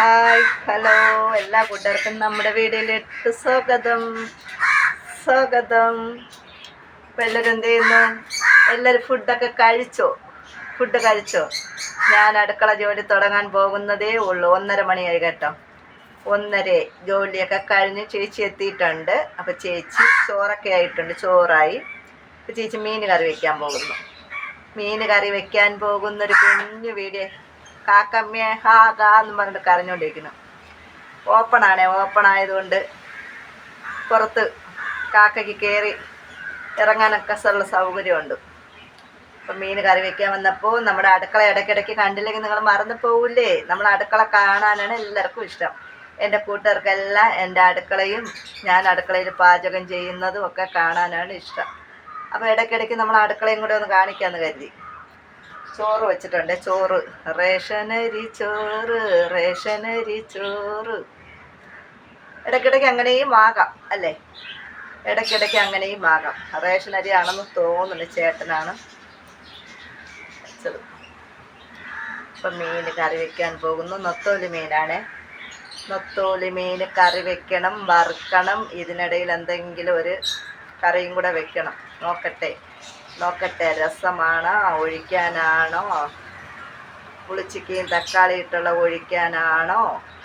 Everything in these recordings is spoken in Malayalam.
ഹായ് ഹലോ എല്ലാ കൂട്ടുകാർക്കും നമ്മുടെ വീഡിയോയിലേക്ക് സ്വാഗതം. ഇപ്പം എല്ലാവരും എന്ത് ചെയ്യുന്നു? എല്ലാവരും ഫുഡ് കഴിച്ചോ? ഞാൻ അടുക്കള ജോലി തുടങ്ങാൻ പോകുന്നതേ ഉള്ളൂ. 1:30 മണിയായി കേട്ടോ. 1:30 ജോലിയൊക്കെ കഴിഞ്ഞ് ചേച്ചി എത്തിയിട്ടുണ്ട്. അപ്പോൾ ചേച്ചി ചോറൊക്കെ ആയിട്ടുണ്ട്. ചോറായി. അപ്പോൾ ചേച്ചി മീൻ കറി വെക്കാൻ പോകുന്നൊരു കുഞ്ഞു വീഡിയോ. കാക്കമ്മയെ ഹാ കാ എന്ന് പറഞ്ഞിട്ട് കരഞ്ഞുകൊണ്ടിരിക്കുന്നു. ഓപ്പൺ ആയതുകൊണ്ട് പുറത്ത് കാക്കയ്ക്ക് കയറി ഇറങ്ങാനൊക്കെ ഉള്ള സൗകര്യമുണ്ട്. അപ്പം മീൻ കറി വെക്കാൻ വന്നപ്പോൾ നമ്മുടെ അടുക്കള ഇടയ്ക്കിടയ്ക്ക് കണ്ടില്ലെങ്കിൽ നിങ്ങൾ മറന്നു പോവില്ലേ? നമ്മൾ അടുക്കള കാണാനാണ് എല്ലാവർക്കും ഇഷ്ടം. എൻ്റെ കൂട്ടുകാർക്കെല്ലാം എൻ്റെ അടുക്കളയും ഞാൻ അടുക്കളയിൽ പാചകം ചെയ്യുന്നതും ഒക്കെ കാണാനാണ് ഇഷ്ടം. അപ്പോൾ ഇടയ്ക്കിടയ്ക്ക് നമ്മൾ അടുക്കളയും കൂടെ ഒന്ന് കാണിക്കാമെന്ന് കരുതി. ചോറ് വെച്ചിട്ടുണ്ട്. ചോറ് റേഷനരി ചോറ്. ഇടയ്ക്കിടയ്ക്ക് അങ്ങനെയും ആകാം അല്ലേ? ഇടയ്ക്കിടയ്ക്ക് അങ്ങനെയും ആകാം. റേഷനരി ആണെന്ന് തോന്നുന്നു. ചേട്ടനാണ് വെച്ചത്. ഇപ്പം മീൻ കറി വെക്കാൻ പോകുന്നു. നൊത്തോലി മീനാണ്. നൊത്തോലി മീൻ കറി വെക്കണം, വറുക്കണം. ഇതിനിടയിൽ എന്തെങ്കിലും ഒരു കറിയും കൂടെ വെക്കണം. നോക്കട്ടെ രസമാണോ, ഒഴിക്കാനാണോ, പുളിച്ചിക്കയും തക്കാളി ഇട്ടുള്ള ഒഴിക്കാനാണോ,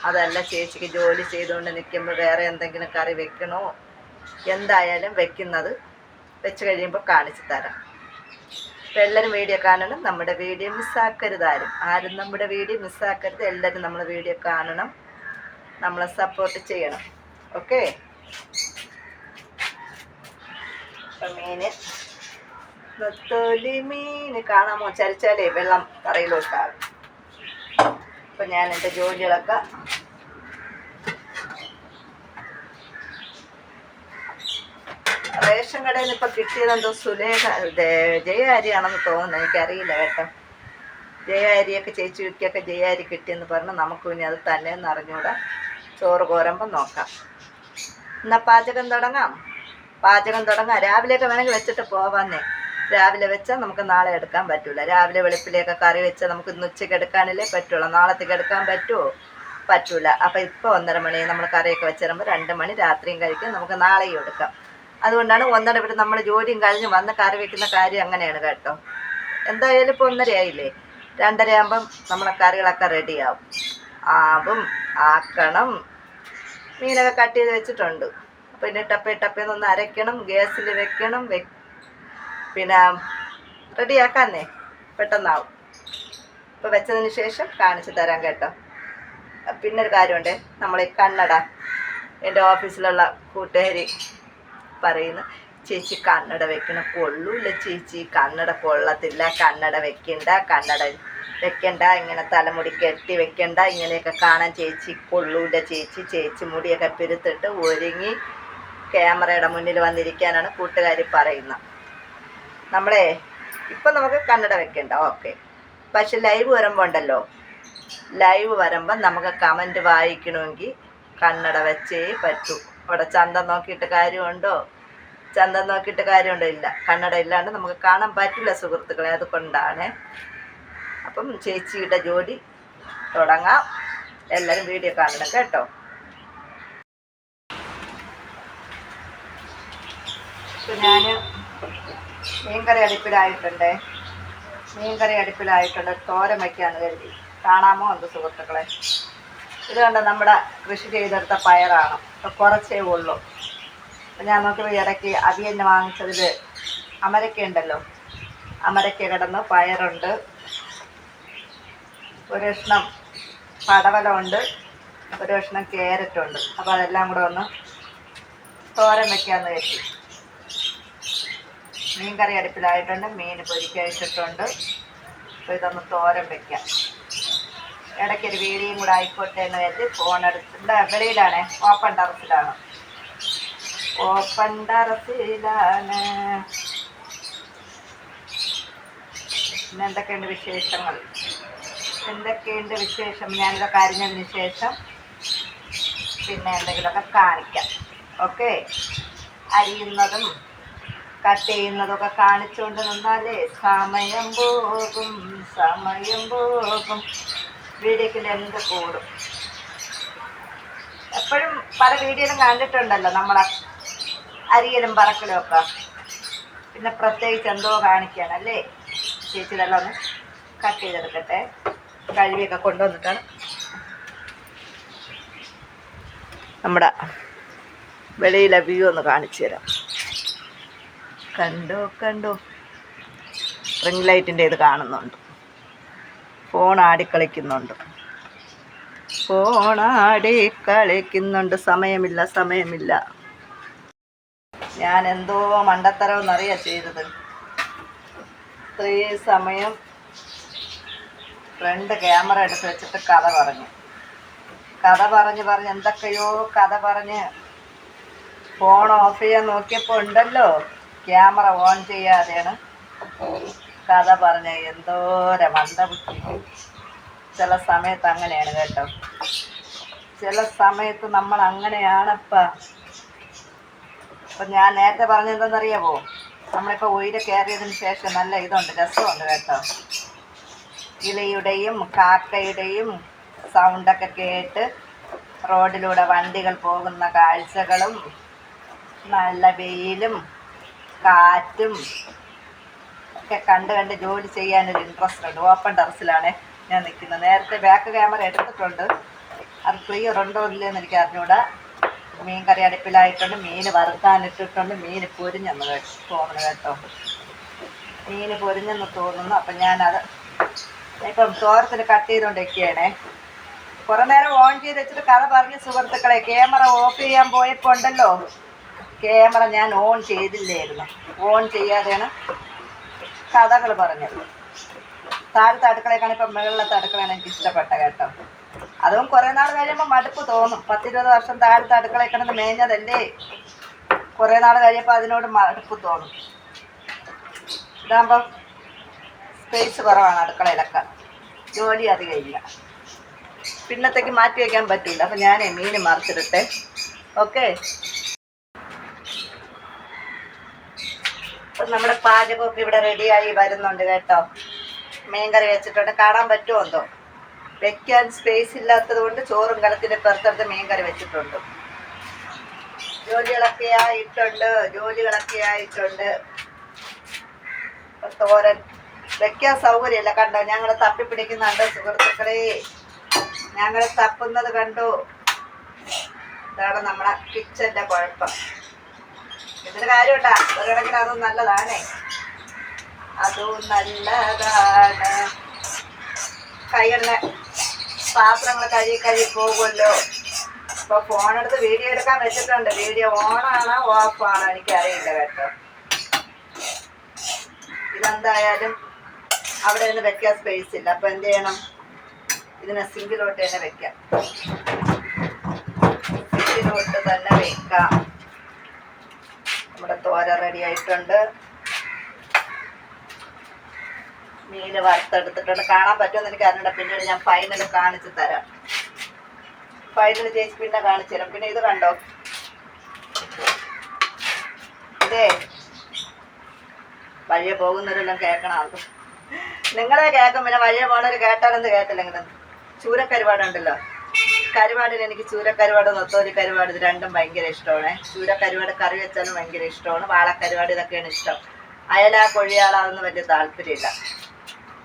അതല്ല ചേച്ചിക്ക് ജോലി ചെയ്തുകൊണ്ട് നിൽക്കുമ്പോൾ വേറെ എന്തെങ്കിലും കറി വെക്കണോ? എന്തായാലും വെച്ച് കഴിയുമ്പോൾ കാണിച്ചു തരാം. അപ്പോൾ എല്ലാവരും വീഡിയോ കാണണം. നമ്മുടെ വീഡിയോ മിസ്സാക്കരുത്. ആരും നമ്മുടെ വീഡിയോ മിസ്സാക്കരുത്. എല്ലാവരും നമ്മളെ വീഡിയോ കാണണം, നമ്മളെ സപ്പോർട്ട് ചെയ്യണം. ഓക്കെ. അപ്പം നൊത്തോലി മീൻ കാണാമോ? ചരിച്ചാലേ വെള്ളം തറയിലോട്ടാകും. അപ്പം ഞാൻ എൻ്റെ ജോലികളൊക്കെ റേഷൻ കടയിൽ നിന്ന് ഇപ്പം കിട്ടിയതെന്തോ ജയ അരിയാണെന്ന് തോന്നുന്നു. എനിക്കറിയില്ല കേട്ടോ. ജയ അരിയൊക്കെ ചേച്ചിക്കൊക്കെ ജയ അരി കിട്ടിയെന്ന് പറഞ്ഞ് നമുക്ക് ഇനി അത് തന്നെയെന്ന് അറിഞ്ഞൂടാ. ചോറ് കോരുമ്പം നോക്കാം. എന്നാൽ പാചകം തുടങ്ങാം. രാവിലെയൊക്കെ വേണമെങ്കിൽ വെച്ചിട്ട് പോവാന്നേ. രാവിലെ വെച്ചാൽ നമുക്ക് നാളെ എടുക്കാൻ പറ്റില്ല. രാവിലെ വെളുപ്പിലേക്ക് കറി വെച്ചാൽ നമുക്ക് ഇന്ന് ഉച്ചയ്ക്ക് എടുക്കാനല്ലേ പറ്റുള്ളൂ. നാളത്തേക്ക് എടുക്കാൻ പറ്റൂല. അപ്പോൾ ഇപ്പോൾ 1:30 മണി നമ്മൾ കറിയൊക്കെ വെച്ചിരുമ്പോൾ 2 മണി രാത്രിയും കഴിക്കും. നമുക്ക് നാളെയും എടുക്കാം. അതുകൊണ്ടാണ് 1:30 ഇവിടെ നമ്മൾ ജോലിയും കഴിഞ്ഞ് വന്ന് കറി വെക്കുന്ന കാര്യം അങ്ങനെയാണ് കേട്ടോ. എന്തായാലും ഇപ്പോൾ 1:30 ആയില്ലേ. 2:30 ആകുമ്പം നമ്മളെ കറികളൊക്കെ റെഡിയാവും. ആക്കണം. മീനൊക്കെ കട്ട് ചെയ്ത് വെച്ചിട്ടുണ്ട്. പിന്നെ ടപ്പേന്നൊന്ന് അരയ്ക്കണം, ഗ്യാസിൽ വെക്കണം. പിന്നെ റെഡിയാക്കാന്നേ പെട്ടെന്നാവും. ഇപ്പോൾ വെച്ചതിന് ശേഷം കാണിച്ചു തരാം കേട്ടോ. പിന്നെ ഒരു കാര്യമുണ്ട്. നമ്മൾ ഈ കന്നഡ എൻ്റെ ഓഫീസിലുള്ള കൂട്ടുകാരി പറയുന്നു, ചേച്ചി കന്നഡ വെക്കണം. കൊള്ളൂല്ല ചേച്ചി, കന്നഡ കൊള്ളത്തില്ല, കന്നഡ വെക്കണ്ട, ഇങ്ങനെ തലമുടി കെട്ടി വെക്കണ്ട, ഇങ്ങനെയൊക്കെ കാണാൻ ചേച്ചി കൊള്ളൂല്ല ചേച്ചി മുടിയൊക്കെ പിരുത്തിട്ട് ഒരുങ്ങി ക്യാമറയുടെ മുന്നിൽ വന്നിരിക്കാനാണ് കൂട്ടുകാരി പറയുന്നത്. ഇപ്പം നമുക്ക് കന്നഡ വെക്കണ്ട, ഓക്കെ. പക്ഷെ ലൈവ് വരുമ്പോൾ നമുക്ക് കമൻറ്റ് വായിക്കണമെങ്കിൽ കന്നഡ വെച്ചേ പറ്റൂ. അവിടെ ചന്തം നോക്കിയിട്ട് കാര്യമുണ്ടോ? ഇല്ല. കന്നഡ ഇല്ലാണ്ട് നമുക്ക് കാണാൻ പറ്റില്ല സുഹൃത്തുക്കളെ. അതുകൊണ്ടാണ്. അപ്പം ചേച്ചിയുടെ ജോലി തുടങ്ങാം. എല്ലാവരും വീഡിയോ കാണണം കേട്ടോ. ഇപ്പം ഞാൻ മീൻകറി അടുപ്പിലായിട്ടുണ്ട്. തോരൻ വയ്ക്കാമെന്ന് കരുതി. കാണാമോ എന്ത് സുഹൃത്തുക്കളെ? ഇത് കണ്ട നമ്മുടെ കൃഷി ചെയ്തെടുത്ത പയറാണ്. അപ്പോൾ കുറച്ചേ ഉള്ളൂ. അപ്പം ഞാൻ നോക്കിയപ്പോൾ ഇടയ്ക്ക് അവിയലിന് വാങ്ങിച്ചതിൽ അമരയ്ക്ക കിടന്ന് പയറുണ്ട്. ഒരു കഷ്ണം പടവലമുണ്ട്, ഒരു കഷ്ണം ക്യാരറ്റുണ്ട്. അപ്പോൾ അതെല്ലാം കൂടെ ഒന്ന് തോരൻ വയ്ക്കാമെന്ന് കരുതി. മീൻ കറി അടുപ്പിലായിട്ടുണ്ട്. മീൻ പൊരിക്കായിട്ടിട്ടുണ്ട്. അപ്പോൾ ഇതൊന്ന് തോരൻ വയ്ക്കാം. ഇടയ്ക്കൊരു വീഡിയോയും കൂടെ ആയിക്കോട്ടെ എന്ന് കരുതി ഫോൺ എടുത്തിട്ട് വെളിയിലാണ്. ഓപ്പൺ ടെറസിലാണ്. പിന്നെ എന്തൊക്കെയുണ്ട് വിശേഷം? ഞാനിതൊക്കെ അരിഞ്ഞതിന് ശേഷം പിന്നെ എന്തെങ്കിലുമൊക്കെ കാണിക്കാം. ഓക്കെ. അരിയുന്നതും കട്ട് ചെയ്യുന്നതൊക്കെ കാണിച്ചുകൊണ്ട് നിന്നാലേ സമയം പോകും. വീഡിയോക്ക് ലെന്ത് കൂടും. എപ്പോഴും പല വീഡിയോയിലും കണ്ടിട്ടുണ്ടല്ലോ നമ്മളെ അരിയലും പറക്കലും ഒക്കെ. പിന്നെ പ്രത്യേകിച്ച് എന്തോ കാണിക്കുകയാണല്ലേ. ചേച്ചി ഇതെല്ലാം ഒന്ന് കട്ട് ചെയ്തെടുക്കട്ടെ. കഴുകിയൊക്കെ കൊണ്ടുവന്നിട്ടാണ് നമ്മുടെ വെളിയിലെ വ്യൂ ഒന്ന് കാണിച്ചു തരാം. കണ്ടോ റിംഗ് ലൈറ്റിൻ്റെ ഇത് കാണുന്നുണ്ട്. ഫോൺ ആടിക്കളിക്കുന്നുണ്ട്. സമയമില്ല. ഞാൻ എന്തോ മണ്ടത്തരമെന്നറിയാ ചെയ്തത്. ഇത്രയും സമയം ഫ്രണ്ട് ക്യാമറ എടുത്ത് വെച്ചിട്ട് കഥ പറഞ്ഞ് എന്തൊക്കെയോ കഥ പറഞ്ഞ് ഫോൺ ഓഫ് ചെയ്യാൻ നോക്കിയപ്പോൾ ഉണ്ടല്ലോ ക്യാമറ ഓൺ ചെയ്യാതെയാണ് കഥ പറഞ്ഞ. എന്തോരം മന്ദബുദ്ധി. ചില സമയത്ത് അങ്ങനെയാണ് കേട്ടോ. ചില സമയത്ത് നമ്മൾ അങ്ങനെയാണപ്പം. ഞാൻ നേരത്തെ പറഞ്ഞെന്തെന്നറിയാമോ, നമ്മളിപ്പോൾ ഉയരെ കയറിയതിന് ശേഷം നല്ല ഇതുണ്ട്, രസമുണ്ട് കേട്ടോ. കിളിയുടെയും കാക്കയുടെയും സൗണ്ടൊക്കെ കേട്ട് റോഡിലൂടെ വണ്ടികൾ പോകുന്ന കാഴ്ചകളും നല്ല വെയിലും കാറ്റും ഒക്കെ കണ്ട് ജോലി ചെയ്യാനൊരു ഇൻട്രസ്റ്റ് ഉണ്ട്. ഓപ്പൺ ടെറസിലാണ് ഞാൻ നിൽക്കുന്നത്. നേരത്തെ ബാക്ക് ക്യാമറ എടുത്തിട്ടുണ്ട്. അത് ക്ലിയർ ഉണ്ടോ ഇല്ലയെന്ന് എനിക്ക് അറിഞ്ഞൂടാ. മീൻ കറി അടുപ്പിലായിട്ടുണ്ട്. മീൻ വറുക്കാനിട്ടിട്ടുണ്ട്. മീൻ പൊരിഞ്ഞെന്ന് തോന്നുന്നു കേട്ടോ. മീൻ പൊരിഞ്ഞെന്ന് തോന്നുന്നു. അപ്പം ഞാനത് ഇപ്പം തോരത്തിൽ കട്ട് ചെയ്തുകൊണ്ടിരിക്കുകയാണേ. കുറേ നേരം ഓൺ ചെയ്ത് വെച്ചിട്ട് കഥ പറഞ്ഞ് സുഹൃത്തുക്കളെ, ക്യാമറ ഓഫ് ചെയ്യാൻ പോയപ്പോൾ ഉണ്ടല്ലോ ക്യാമറ ഞാൻ ഓൺ ചെയ്തില്ലായിരുന്നു. ഓൺ ചെയ്യാതെയാണ് കഥകൾ പറഞ്ഞത്. താഴത്തെ അടുക്കളയൊക്കെയാണ് ഇപ്പം മുകളിലത്തെ അടുക്കളയാണ് എനിക്ക് ഇഷ്ടപ്പെട്ട കേട്ടോ. അതും കുറേ നാൾ കഴിയുമ്പോൾ മടുപ്പ് തോന്നും. 10-20 വർഷം താഴത്തെ അടുക്കളയൊക്കെ മേഞ്ഞതല്ലേ. കുറേ നാൾ കഴിയുമ്പോൾ അതിനോട് മടുപ്പ് തോന്നും. ഇതാകുമ്പം സ്പേസ് കുറവാണ് അടുക്കളയിലൊക്കെ, ജോലി അധികം ഇല്ല. പിന്നത്തേക്ക് മാറ്റി വയ്ക്കാൻ പറ്റില്ല. അപ്പം ഞാൻ മീൻ മറിച്ചിടട്ടെ. ഓക്കെ, അപ്പം നമ്മുടെ പാചകമൊക്കെ ഇവിടെ റെഡിയായി വരുന്നുണ്ട് കേട്ടോ. മീൻ കറി വെച്ചിട്ടുണ്ട്. കാണാൻ പറ്റുമോ എന്തോ. വെക്കാൻ സ്പേസ് ഇല്ലാത്തത് കൊണ്ട് ചോറും കലത്തിൻ്റെ പുറത്തെടുത്ത് മീൻ കറി വെച്ചിട്ടുണ്ട്. ജോലികളൊക്കെ ആയിട്ടുണ്ട്. തോരൻ വെക്കാൻ സൗകര്യമില്ല. കണ്ടോ, ഞങ്ങൾ തപ്പിപ്പിടിക്കുന്നുണ്ട് സുഹൃത്തുക്കളെ. ഞങ്ങൾ തപ്പുന്നത് കണ്ടു. ഇതാണ് നമ്മളെ കിച്ചൻ്റെ കുഴപ്പം. ഇതിന് കാര്യമുണ്ടാ, ഒരു കണക്കിന് അതും നല്ലതാണേ. കൈകളിലെ പാത്രങ്ങൾ കഴുകി പോകുമല്ലോ. ഇപ്പോൾ ഫോണെടുത്ത് വീഡിയോ എടുക്കാൻ വെച്ചിട്ടുണ്ട്. വീഡിയോ ഓണാണോ ഓഫാണോ എനിക്കറിയില്ല കേട്ടോ. ഇതെന്തായാലും അവിടെ നിന്ന് വെക്കാൻ സ്പേസ് ഇല്ല. അപ്പോൾ എന്ത് ചെയ്യണം, ഇതിനെ സിങ്കിലോട്ട് തന്നെ വെക്കാം. നമ്മുടെ തോര റെഡി ആയിട്ടുണ്ട്. മീൻ വറുത്തെടുത്തിട്ടുണ്ട്. കാണാൻ പറ്റുമെന്ന് എനിക്ക് അറിഞ്ഞില്ല. പിന്നീട് ഞാൻ ഫൈനൽ കാണിച്ചു തരാം. ഫൈനൽ ചേച്ചി പിന്നെ കാണിച്ചു തരാം. പിന്നെ ഇത് കണ്ടോ, ഇതേ വഴിയെ പോകുന്നവരെല്ലാം കേൾക്കണം. അത് നിങ്ങളെ കേൾക്കും. പിന്നെ വഴിയെ പോണവർ കേട്ടാലെന്ത് കേട്ടില്ലെങ്കിലും. ചൂരക്കരുവാടുണ്ടല്ലോ. കരുവാടിൽ എനിക്ക് ചൂരക്കരുവാട്, നൊത്തോലി കരുവാട് ഇത് രണ്ടും ഭയങ്കര ഇഷ്ടമാണ്. ചൂരക്കരുവാട് കറി വെച്ചാലും ഭയങ്കര ഇഷ്ടമാണ്. വാളക്കരുവാട് ഇതൊക്കെയാണ് ഇഷ്ടം. അയല കൊഴിയാളാതൊന്നും വലിയ താല്പര്യമില്ല.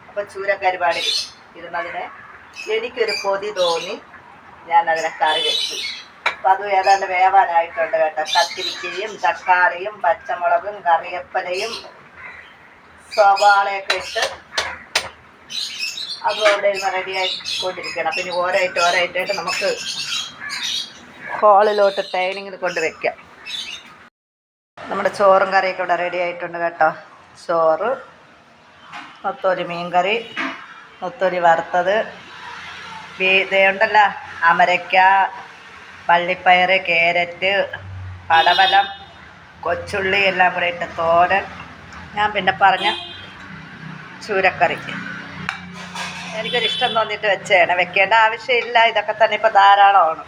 അപ്പോൾ ചൂരക്കരുവാടിൽ ഇരുന്നതിന് എനിക്കൊരു കൊതി തോന്നി. ഞാനതിനെ കറി വെച്ചു. അപ്പം അതും ഏതാണ്ട് വേവാനായിട്ടുണ്ട് കേട്ടോ. കത്തിരിക്കയും തക്കാളിയും പച്ചമുളകും കറിവേപ്പിലയും സവാളയൊക്കെ ഇട്ട് അതും അവിടെ ഇരുന്ന് റെഡിയായിക്കൊണ്ടിരിക്കണം. പിന്നെ ഓരോയിട്ടായിട്ട് നമുക്ക് ഹോളിലോട്ട് ട്രെയിനിങ്ങിൽ കൊണ്ട് വയ്ക്കാം. നമ്മുടെ ചോറും കറിയൊക്കെ ഇവിടെ റെഡി ആയിട്ടുണ്ട് കേട്ടോ. ചോറ്, നൊത്തോലി മീൻ കറി, നൊത്തോലി വറുത്തത്, ഇതുണ്ടല്ലോ അമരയ്ക്ക, പള്ളിപ്പയർ, ക്യാരറ്റ്, പടവലം, കൊച്ചുള്ളി എല്ലാം കൂടെ ഇട്ട് തോരൻ. ഞാൻ പിന്നെ പറഞ്ഞ ചൂരക്കറി എനിക്കൊരിഷ്ടം തോന്നിയിട്ട് വെച്ചതാണ്. വെക്കേണ്ട ആവശ്യമില്ല, ഇതൊക്കെ തന്നെ ഇപ്പോൾ ധാരാളമാണ്.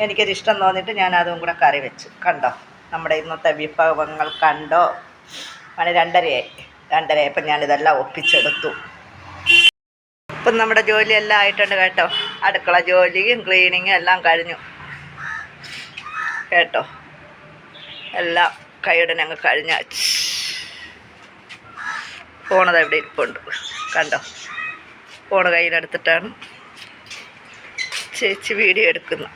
എനിക്കൊരിഷ്ടം തോന്നിയിട്ട് ഞാൻ അതും കൂടെ കറി വെച്ചു. കണ്ടോ, നമ്മുടെ ഇന്നത്തെ വിഭവങ്ങൾ കണ്ടോ. മണി 2:30 ഇപ്പം ഞാനിതെല്ലാം ഒപ്പിച്ചെടുത്തു. ഇപ്പം നമ്മുടെ ജോലിയെല്ലാം ആയിട്ടുണ്ട് കേട്ടോ. അടുക്കള ജോലിയും ക്ലീനിങ്ങും എല്ലാം കഴിഞ്ഞു. കേട്ടോ. എല്ലാം കൈയുടനെ അങ്ങ് കഴിഞ്ഞ ഫോണത് എവിടെ ഇരിപ്പുണ്ട് കണ്ടോ. ഫോണ് കയ്യിലെടുത്തിട്ടാണ് ചേച്ചി വീഡിയോ എടുക്കുന്നത്.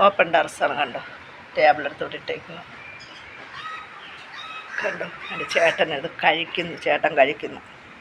ഓപ്പൺ ടെറസാണ് കണ്ടോ. ടേബിൾ എടുത്തോട്ടിട്ടേക്കുന്നു കണ്ടോ. എൻ്റെ ചേട്ടൻ ഇത് കഴിക്കുന്നു, ചേട്ടൻ കഴിക്കുന്നു.